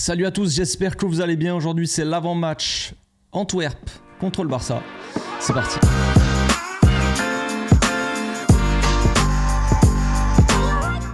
Salut à tous, j'espère que vous allez bien. Aujourd'hui c'est l'avant-match Antwerp contre le Barça. C'est parti.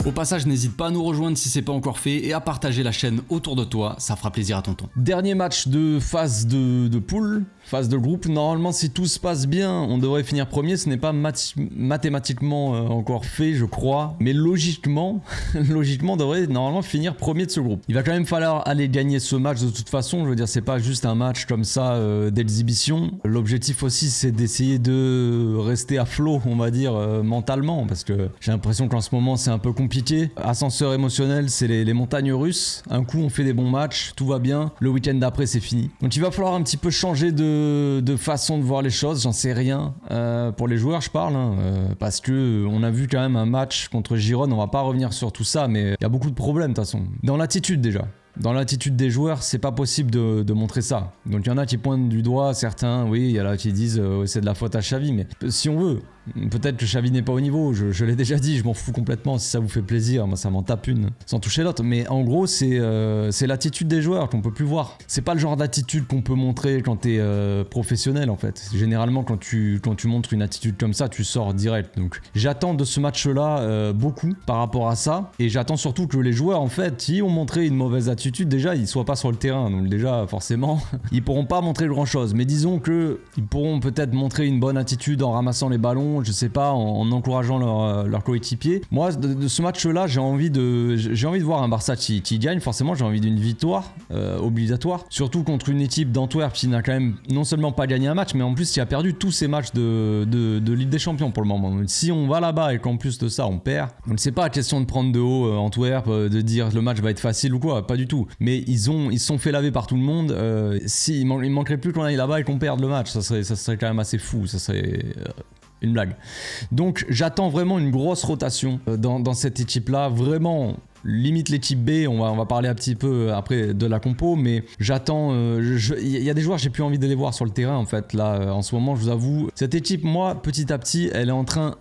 Au passage, n'hésite pas à nous rejoindre si c'est pas encore fait et à partager la chaîne autour de toi, ça fera plaisir à tonton. Dernier match de phase de poule, phase de groupe. Normalement, si tout se passe bien, on devrait finir premier. Ce n'est pas mathématiquement encore fait, je crois. Mais logiquement, on devrait normalement finir premier de ce groupe. Il va quand même falloir aller gagner ce match de toute façon. Je veux dire, c'est pas juste un match comme ça d'exhibition. L'objectif aussi, c'est d'essayer de rester à flot, on va dire, mentalement. Parce que j'ai l'impression qu'en ce moment, c'est un peu compliqué. Ascenseur émotionnel, c'est les montagnes russes. Un coup, on fait des bons matchs, tout va bien. Le week-end d'après, c'est fini. Donc il va falloir un petit peu changer de façon de voir les choses. J'en sais rien. Pour les joueurs, je parle. Parce que on a vu quand même un match contre Girone. On va pas revenir sur tout ça, mais il y a beaucoup de problèmes de toute façon. Dans l'attitude déjà. Dans l'attitude des joueurs, c'est pas possible de montrer ça. Donc il y en a qui pointent du doigt, certains, oui, il y en a qui disent c'est de la faute à Xavi, mais si on veut, peut-être que Xavi n'est pas au niveau, je l'ai déjà dit, je m'en fous complètement si ça vous fait plaisir, moi ça m'en tape une, sans toucher l'autre, mais en gros c'est l'attitude des joueurs qu'on peut plus voir. C'est pas le genre d'attitude qu'on peut montrer quand t'es professionnel en fait. Généralement quand tu montres une attitude comme ça, tu sors direct. Donc j'attends de ce match-là beaucoup par rapport à ça, et j'attends surtout que les joueurs en fait, qui ont montré une mauvaise attitude, déjà ils soient pas sur le terrain, donc déjà forcément ils pourront pas montrer grand chose, mais disons que ils pourront peut-être montrer une bonne attitude en ramassant les ballons, je sais pas, en encourageant leur coéquipier. Moi de ce match là j'ai envie de voir un Barça qui gagne. Forcément j'ai envie d'une victoire obligatoire, surtout contre une équipe d'Antwerp qui n'a quand même non seulement pas gagné un match, mais en plus qui a perdu tous ses matchs de Ligue des Champions pour le moment. Donc, si on va là-bas et qu'en plus de ça on perd, donc c'est pas question de prendre de haut Antwerp, de dire le match va être facile ou quoi, pas du tout. Mais ils se sont fait laver par tout le monde. Il manquerait plus qu'on aille là-bas et qu'on perde le match. Ça serait quand même assez fou. Ça serait une blague. Donc j'attends vraiment une grosse rotation dans cette équipe-là. Vraiment. Limite l'équipe B, on va parler un petit peu après de la compo, mais j'attends, il y a des joueurs j'ai plus envie de les voir sur le terrain en fait là en ce moment, je vous avoue. Cette équipe, moi, petit à petit, elle est en train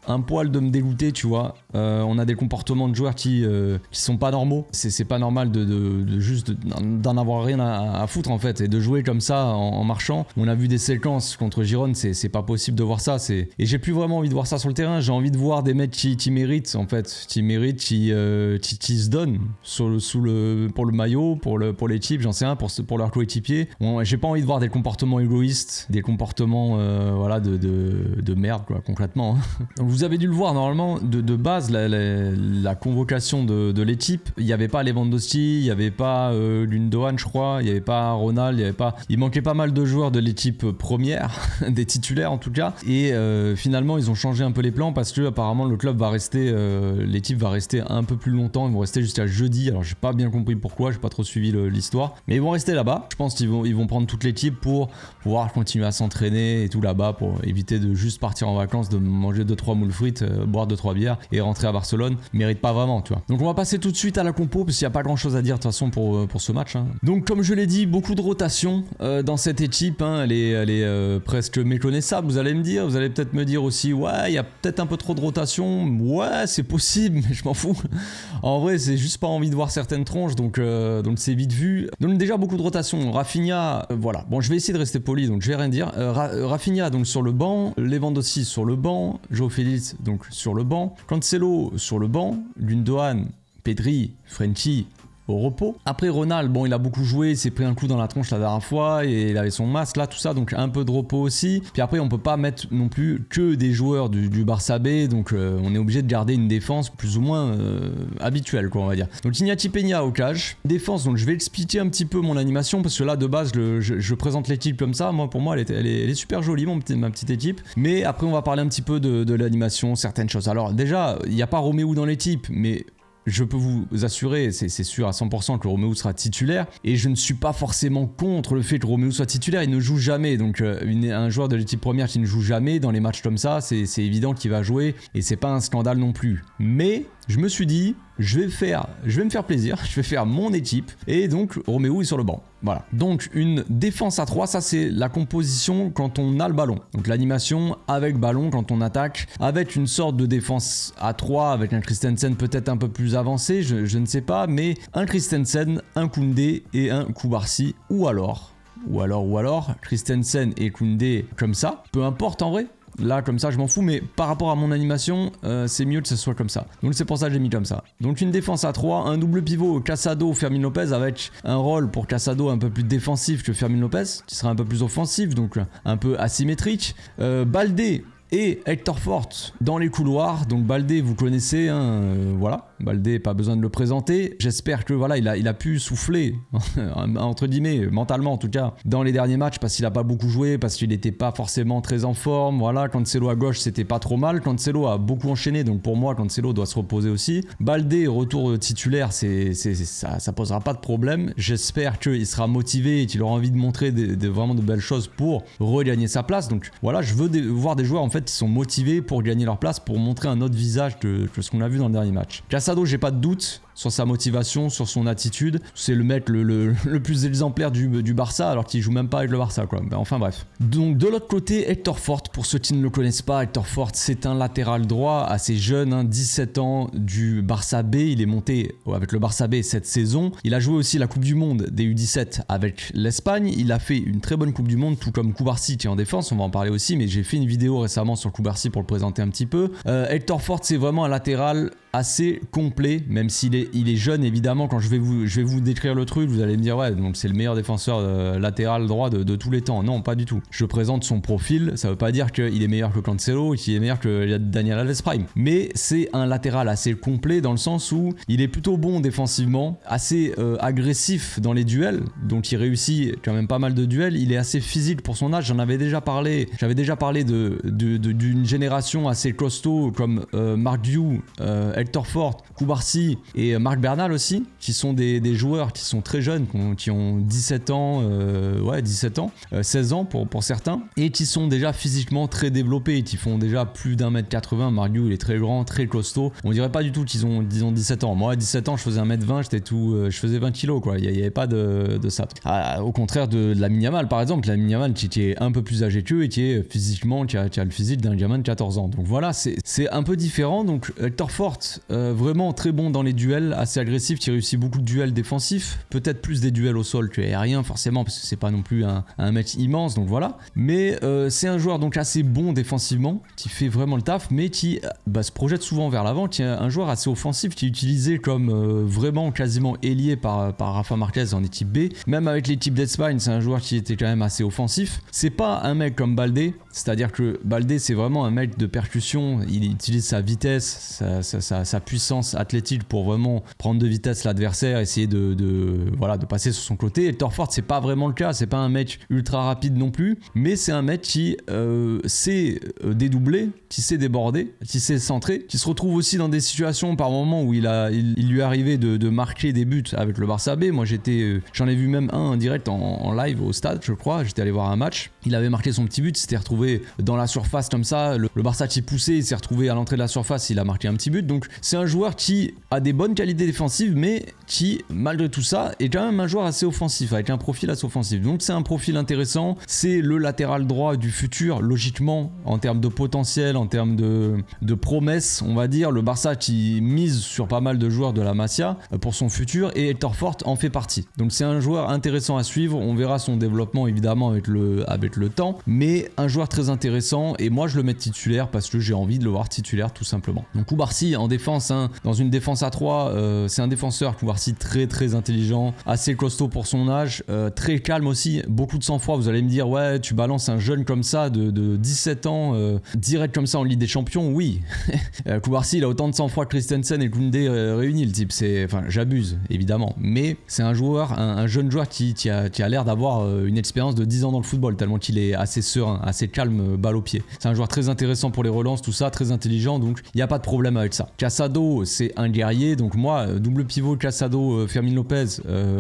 un poil de me dégoûter, tu vois. On a des comportements de joueurs qui sont pas normaux. C'est pas normal de juste d'en avoir rien à foutre en fait et de jouer comme ça en marchant. On a vu des séquences contre Girone, c'est pas possible de voir ça. Et j'ai plus vraiment envie de voir ça sur le terrain. J'ai envie de voir des mecs qui méritent en fait, qui se donnent pour le maillot, pour l'équipe, j'en sais rien, pour leur coéquipier. J'ai pas envie de voir des comportements égoïstes, des comportements voilà de merde quoi, concrètement. Vous avez dû le voir normalement de base la convocation de l'équipe, il n'y avait pas Lewandowski, il n'y avait pas Gundogan je crois, il n'y avait pas Ronald, il manquait pas mal de joueurs de l'équipe première, des titulaires en tout cas, et finalement ils ont changé un peu les plans parce que apparemment le club va rester, l'équipe va rester un peu plus longtemps, ils vont rester jusqu'à jeudi. Alors j'ai pas bien compris pourquoi, j'ai pas trop suivi l'histoire, mais ils vont rester là-bas. Je pense qu'ils vont prendre toute l'équipe pour pouvoir continuer à s'entraîner et tout là-bas, pour éviter de juste partir en vacances, de manger 2-3 moules frites, boire 2-3 bières et rentrer à Barcelone. Mérite pas vraiment, tu vois. Donc on va passer tout de suite à la compo parce qu'il n'y a pas grand chose à dire de toute façon pour ce match. Donc comme je l'ai dit, beaucoup de rotation dans cette équipe. Elle est presque méconnaissable, vous allez me dire. Vous allez peut-être me dire aussi, ouais, il y a peut-être un peu trop de rotation. Ouais, c'est possible, mais je m'en fous. En vrai, c'est juste pas envie de voir certaines tronches, donc c'est vite vu. Donc déjà beaucoup de rotation. Rafinha, voilà. Bon, je vais essayer de rester poli, donc je vais rien dire. Rafinha donc sur le banc, Lewandowski sur le banc, João Félix donc sur le banc, Cancelo sur le banc, Gundogan, Pedri, Frenkie au repos. Après Ronald, bon il a beaucoup joué, il s'est pris un coup dans la tronche la dernière fois et il avait son masque là, tout ça, donc un peu de repos aussi. Puis après on peut pas mettre non plus que des joueurs du Barça B, donc on est obligé de garder une défense plus ou moins habituelle quoi on va dire. Donc Iñaki Peña au cage. Défense, donc je vais expliquer un petit peu mon animation parce que là de base je présente l'équipe comme ça, moi pour moi elle est super jolie ma petite équipe, mais après on va parler un petit peu de l'animation, certaines choses. Alors déjà il n'y a pas Roméo dans l'équipe, mais je peux vous assurer, c'est sûr à 100% que Roméo sera titulaire, et je ne suis pas forcément contre le fait que Roméo soit titulaire, il ne joue jamais, donc un joueur de l'équipe première qui ne joue jamais dans les matchs comme ça, c'est évident qu'il va jouer, et c'est pas un scandale non plus. Mais je me suis dit, je vais me faire plaisir, je vais faire mon équipe, et donc Roméo est sur le banc. Voilà. Donc une défense à 3, ça c'est la composition quand on a le ballon. Donc l'animation avec ballon quand on attaque, avec une sorte de défense à 3, avec un Christensen peut-être un peu plus avancé, je ne sais pas, mais un Christensen, un Koundé et un Koubarsi, ou alors Christensen et Koundé comme ça, peu importe en vrai. Là comme ça je m'en fous, mais par rapport à mon animation c'est mieux que ce soit comme ça, donc c'est pour ça que j'ai mis comme ça. Donc une défense à 3, un double pivot Casado, Fermin Lopez, avec un rôle pour Casado un peu plus défensif que Fermin Lopez, qui sera un peu plus offensif, donc un peu asymétrique. Baldé et Hector Fort dans les couloirs. Donc Baldé, vous connaissez, hein, voilà. Baldé, pas besoin de le présenter. J'espère que voilà, il a pu souffler, entre guillemets, mentalement en tout cas, dans les derniers matchs, parce qu'il a pas beaucoup joué, parce qu'il n'était pas forcément très en forme. Voilà, Cancelo à gauche, c'était pas trop mal. Cancelo a beaucoup enchaîné, donc pour moi, Cancelo doit se reposer aussi. Baldé, retour titulaire, ça posera pas de problème. J'espère qu'il sera motivé et qu'il aura envie de montrer vraiment de belles choses pour regagner sa place. Donc voilà, je veux voir des joueurs en fait qui sont motivés pour gagner leur place, pour montrer un autre visage que ce qu'on a vu dans le dernier match. Casado, j'ai pas de doute sur sa motivation, sur son attitude. C'est le mec le plus exemplaire du Barça, alors qu'il joue même pas avec le Barça, quoi. Mais enfin bref. Donc de l'autre côté, Hector Fort, pour ceux qui ne le connaissent pas, Hector Fort, c'est un latéral droit assez jeune, hein, 17 ans, du Barça B. Il est monté avec le Barça B cette saison. Il a joué aussi la Coupe du Monde des U17 avec l'Espagne. Il a fait une très bonne Coupe du Monde, tout comme Koubarsi qui est en défense, on va en parler aussi, mais j'ai fait une vidéo récemment sur Koubarsi pour le présenter un petit peu. Hector Fort, c'est vraiment un latéral assez complet, même s'il est jeune évidemment. Quand je vais vous décrire le truc, vous allez me dire ouais, donc c'est le meilleur défenseur latéral droit de tous les temps. Non, pas du tout. Je présente son profil, ça veut pas dire qu'il est meilleur que Cancelo, qu'il est meilleur que Daniel Alves Prime, mais c'est un latéral assez complet dans le sens où il est plutôt bon défensivement, assez agressif dans les duels, donc il réussit quand même pas mal de duels. Il est assez physique pour son âge, j'avais déjà parlé d'une génération assez costaud comme Marc Diou, Hector Fort, Koubarsi et Marc Bernal aussi, qui sont des joueurs qui sont très jeunes, qui ont 17 ans, 16 ans pour certains, et qui sont déjà physiquement très développés, qui font déjà plus d'1m80. Marc Diou, il est très grand, très costaud. On dirait pas du tout qu'ils ont, disons, 17 ans. Moi, à 17 ans, je faisais 1m20, je faisais 20 kilos, quoi. Il n'y avait pas de ça. Au contraire de Lamine Yamal, par exemple, Lamine Yamal qui est un peu plus âgé qu'eux et qui est physiquement, qui a le physique d'un gamin de 14 ans. Donc voilà, c'est un peu différent. Donc Hector Fort, vraiment très bon dans les duels, assez agressif, qui réussit beaucoup de duels défensifs, peut-être plus des duels au sol que aérien forcément, parce que c'est pas non plus un mec immense, donc voilà. Mais c'est un joueur donc assez bon défensivement, qui fait vraiment le taf, mais qui se projette souvent vers l'avant, qui est un joueur assez offensif, qui est utilisé comme vraiment quasiment ailier par Rafa Marquez en équipe B. Même avec l'équipe d'Espagne, c'est un joueur qui était quand même assez offensif. C'est pas un mec comme Baldé, c'est-à-dire que Baldé c'est vraiment un mec de percussion, il utilise sa vitesse, sa puissance athlétique pour vraiment prendre de vitesse l'adversaire, essayer de passer sur son côté. Hector Fort, c'est pas vraiment le cas, c'est pas un mec ultra rapide non plus, mais c'est un mec qui sait dédoubler, qui sait déborder, qui sait centrer, qui se retrouve aussi dans des situations par moments où il lui arrivait de marquer des buts avec le Barça B. Moi j'en ai vu même un en direct en live au stade, je crois, j'étais allé voir un match, il avait marqué son petit but, il s'était retrouvé dans la surface comme ça, le Barça qui poussait, il s'est retrouvé à l'entrée de la surface, il a marqué un petit but. Donc c'est un joueur qui a des bonnes qualités défensives, mais qui malgré tout ça est quand même un joueur assez offensif, avec un profil assez offensif. Donc c'est un profil intéressant, c'est le latéral droit du futur logiquement, en termes de potentiel, en termes de promesses, on va dire. Le Barça qui mise sur pas mal de joueurs de la Masia pour son futur, et Hector Fort en fait partie. Donc c'est un joueur intéressant à suivre, on verra son développement évidemment avec le temps, mais un joueur très intéressant, et moi je le mets titulaire parce que j'ai envie de le voir titulaire tout simplement. Donc Koubarsi en défense, hein, dans une défense à 3, c'est un défenseur, Koubarsi, très très intelligent, assez costaud pour son âge, très calme aussi, beaucoup de sang-froid. Vous allez me dire ouais, tu balances un jeune comme ça de 17 ans direct comme ça en Ligue des Champions, oui. Koubarsi, il a autant de sang-froid que Christensen et Koundé réunis, le type. J'abuse évidemment, mais c'est un joueur, un jeune joueur qui a l'air d'avoir une expérience de 10 ans dans le football, tellement qu'il est assez serein, assez calme, balle au pied. C'est un joueur très intéressant pour les relances, tout ça, très intelligent, donc il n'y a pas de problème avec ça. Casado, c'est un guerrier, donc moi, double pivot Casado, Fermin Lopez,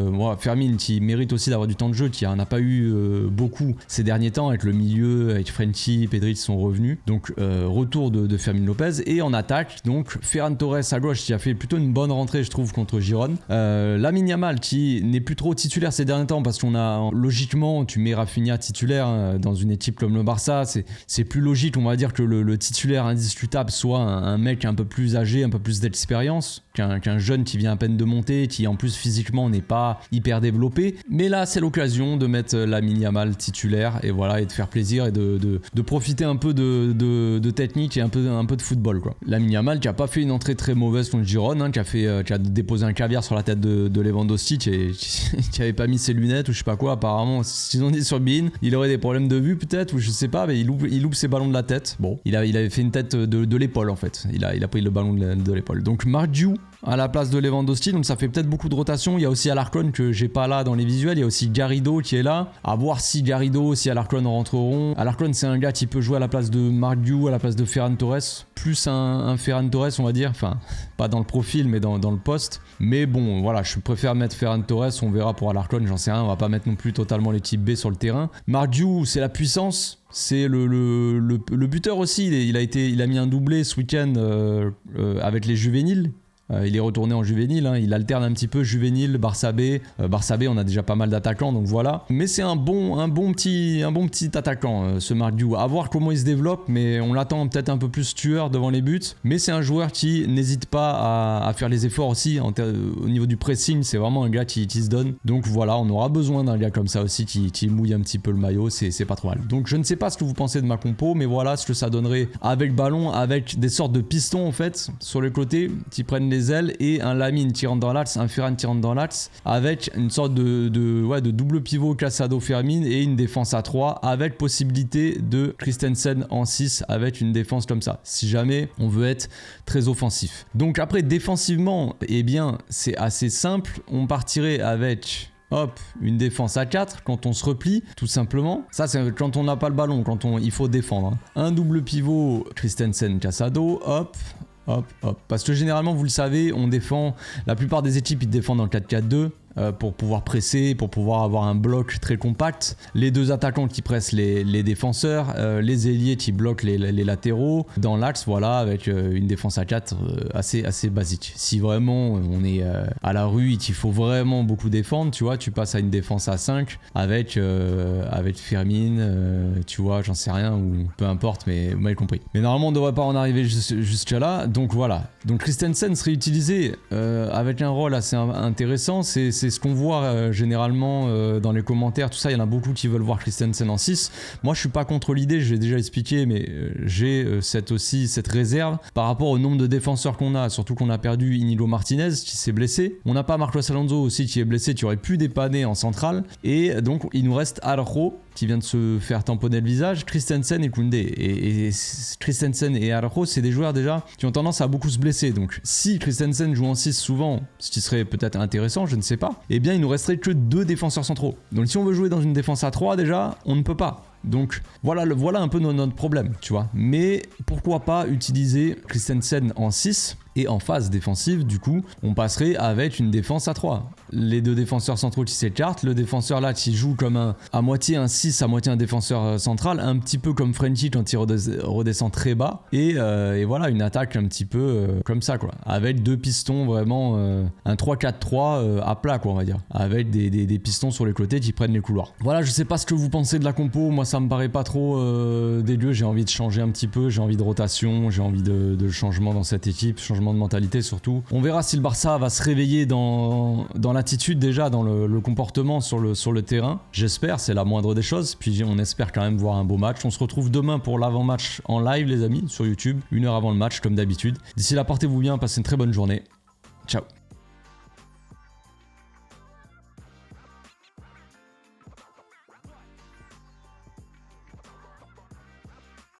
moi, Fermin qui mérite aussi d'avoir du temps de jeu, qui en a pas eu beaucoup ces derniers temps, avec le milieu, avec Frenchie, Pedri sont revenus, donc retour de Fermin Lopez, et en attaque, donc Ferran Torres à gauche, qui a fait plutôt une bonne rentrée, je trouve, contre Girone, Lamine Yamal, qui n'est plus trop titulaire ces derniers temps, parce qu'on a, logiquement, tu mets Rafinha titulaire hein, dans une équipe comme le Barça, c'est plus logique, on va dire, que le titulaire indiscutable soit un mec un peu plus âgé, un peu plus d'expérience qu'un jeune qui vient à peine de monter, qui en plus physiquement n'est pas hyper développé. Mais là, c'est l'occasion de mettre Lamine Yamal titulaire et voilà, et de faire plaisir et de profiter un peu de technique et un peu de football, quoi. Lamine Yamal qui a pas fait une entrée très mauvaise contre Girone, hein, qui a déposé un caviar sur la tête de Lewandowski, qui avait pas mis ses lunettes ou je sais pas quoi. Apparemment, s'ils ont dit sur Bein, il aurait des problèmes de vue peut-être ou je sais pas, mais il loupe ses ballons de la tête. Bon, il avait fait une tête de l'épaule en fait. Il a pris le ballon de l'épaule. Donc Mardiou à la place de Lewandowski, donc ça fait peut-être beaucoup de rotation. Il y a aussi Alarcon que j'ai pas là dans les visuels, il y a aussi Garrido qui est là, à voir si Garrido, si Alarcon rentreront. Alarcon c'est un gars qui peut jouer à la place de Mardiou, à la place de Ferran Torres, plus un Ferran Torres on va dire, enfin pas dans le profil mais dans le poste, mais bon voilà, je préfère mettre Ferran Torres, on verra pour Alarcon, j'en sais rien, on va pas mettre non plus totalement l'équipe B sur le terrain. Mardiou c'est la puissance, c'est le buteur aussi, il a mis un doublé ce week-end avec les juvéniles. Il est retourné en juvénile, hein. Il alterne un petit peu juvénile, Barça B. Barça B, on a déjà pas mal d'attaquants, donc voilà. Mais c'est un bon petit attaquant, ce Mardiou. À voir comment il se développe, mais on l'attend peut-être un peu plus tueur devant les buts. Mais c'est un joueur qui n'hésite pas à faire les efforts aussi. Au niveau du pressing, c'est vraiment un gars qui se donne. Donc voilà, on aura besoin d'un gars comme ça aussi qui mouille un petit peu le maillot, c'est pas trop mal. Donc je ne sais pas ce que vous pensez de ma compo, mais voilà ce que ça donnerait avec ballon, avec des sortes de pistons en fait, sur les côtés, qui prennent les ailes et un Lamine qui rentre dans l'axe, un Ferran qui rentre dans l'axe avec une sorte de double pivot Casado Fermin et une défense à 3 avec possibilité de Christensen en 6 avec une défense comme ça si jamais on veut être très offensif. Donc après défensivement, eh bien c'est assez simple, on partirait avec une défense à 4 quand on se replie, tout simplement. Ça, c'est quand on n'a pas le ballon, il faut défendre. Hein. Un double pivot Christensen Casado, hop. Parce que généralement, vous le savez, on défend, la plupart des équipes, ils défendent en 4-4-2. Pour pouvoir presser, pour pouvoir avoir un bloc très compact. Les deux attaquants qui pressent les défenseurs, les ailiers qui bloquent les latéraux. Dans l'axe, voilà, avec une défense à 4 assez basique. Si vraiment on est à la rue et qu'il faut vraiment beaucoup défendre, tu vois, tu passes à une défense à 5 avec Fermin, tu vois, j'en sais rien, ou peu importe, mais vous m'avez compris. Mais normalement, on ne devrait pas en arriver jusqu'à là, donc voilà. Donc Christensen serait utilisé avec un rôle assez intéressant, c'est ce qu'on voit généralement dans les commentaires, tout ça, il y en a beaucoup qui veulent voir Christensen en 6. Moi je suis pas contre l'idée, je l'ai déjà expliqué, mais j'ai cette réserve par rapport au nombre de défenseurs qu'on a, surtout qu'on a perdu Inigo Martinez qui s'est blessé. On n'a pas Marcos Alonso aussi qui est blessé, qui aurait pu dépanner en centrale, et donc il nous reste Araujo qui vient de se faire tamponner le visage, Christensen et Koundé. Et Christensen et Araujo, c'est des joueurs déjà qui ont tendance à beaucoup se blesser. Donc si Christensen joue en 6 souvent, ce qui serait peut-être intéressant, je ne sais pas, eh bien il nous resterait que 2 défenseurs centraux. Donc si on veut jouer dans une défense à 3 déjà, on ne peut pas. Donc voilà un peu notre problème, tu vois. Mais pourquoi pas utiliser Christensen en 6 et en phase défensive, du coup, on passerait avec une défense à 3. Les deux défenseurs centraux qui s'écartent, le défenseur là qui joue comme à moitié un 6, à moitié un défenseur central, un petit peu comme Frenchie quand il redescend très bas. Et voilà, une attaque un petit peu comme ça, quoi. Avec 2 pistons vraiment, un 3-4-3 à plat, quoi, on va dire. Avec des pistons sur les côtés qui prennent les couloirs. Voilà, je sais pas ce que vous pensez de la compo, moi ça me paraît pas trop dégueu, j'ai envie de changer un petit peu, j'ai envie de rotation, j'ai envie de changement dans cette équipe, changement de mentalité surtout. On verra si le Barça va se réveiller dans l'attitude déjà, dans le comportement sur le terrain. J'espère, c'est la moindre des choses. Puis on espère quand même voir un beau match. On se retrouve demain pour l'avant-match en live les amis, sur YouTube, 1 heure avant le match comme d'habitude. D'ici là, portez-vous bien, passez une très bonne journée. Ciao.